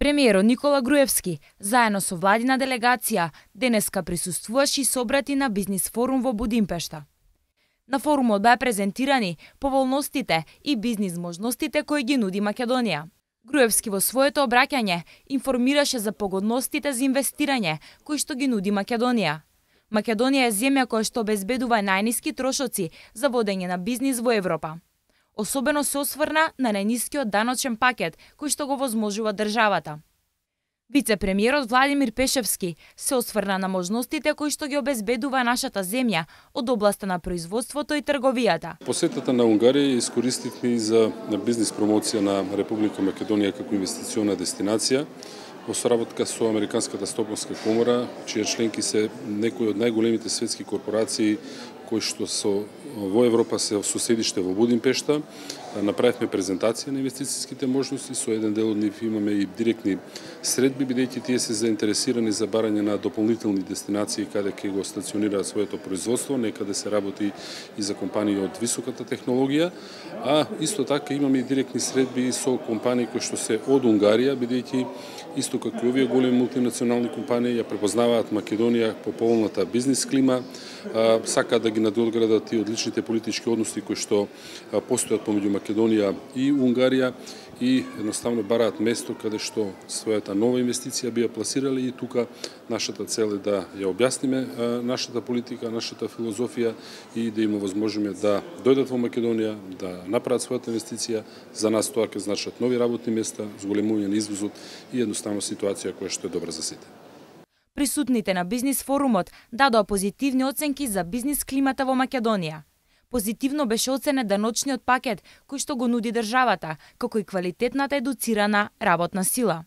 Премиерот Никола Груевски, заедно со владина делегација, денеска присуствуваше и собрати на бизнис форум во Будимпешта. На форумот беа презентирани поволностите и бизнис можностите кои ги нуди Македонија. Груевски во своето обраќање информираше за погодностите за инвестирање кои што ги нуди Македонија. Македонија е земја која што обезбедува најниски трошоци за водење на бизнис во Европа. Особено се осврна на најнискиот даночен пакет кој што го возможува државата. Вице-премиерот Владимир Пешевски се осврна на можностите кои што ги обезбедува нашата земја од областа на производството и трговијата. Посетата на Унгарија искористивме и за бизнис промоција на Република Македонија како инвестициона дестинација во соработка со Американската стопанска комора, чија членки се некои од најголемите светски корпорации кои што во Европа се со седиште во Будимпешта. Направивме презентација на инвестицијските можности, со еден дел од нив имаме и директни средби, бидејќи тие се заинтересирани за барање на дополнителни дестинации каде ќе го стационираат своето производство, некаде се работи и за компании од високата технологија, а исто така имаме и директни средби со компании кои што се од Унгарија, бидејќи исто како и овие големи мултинационални компании ја препознаваат Македонија по поголната бизнис клима, сакаат да ги надоградат и одличните политички односи кои што постојат помеѓу Македонија и Унгарија и едноставно бараат место каде што својата нова инвестиција би ја пласирали и тука нашата цел е да ја објасниме нашата политика, нашата филозофија и да им овозможиме да дојдат во Македонија, да направат својата инвестиција. За нас тоа ќе значат нови работни места, зголемување на извозот и едноставно ситуација која што е добра за сите. Присутните на бизнис форумот дадоа позитивни оценки за бизнис климата во Македонија. Позитивно беше оценет даночниот пакет кој што го нуди државата, како и квалитетната едуцирана работна сила.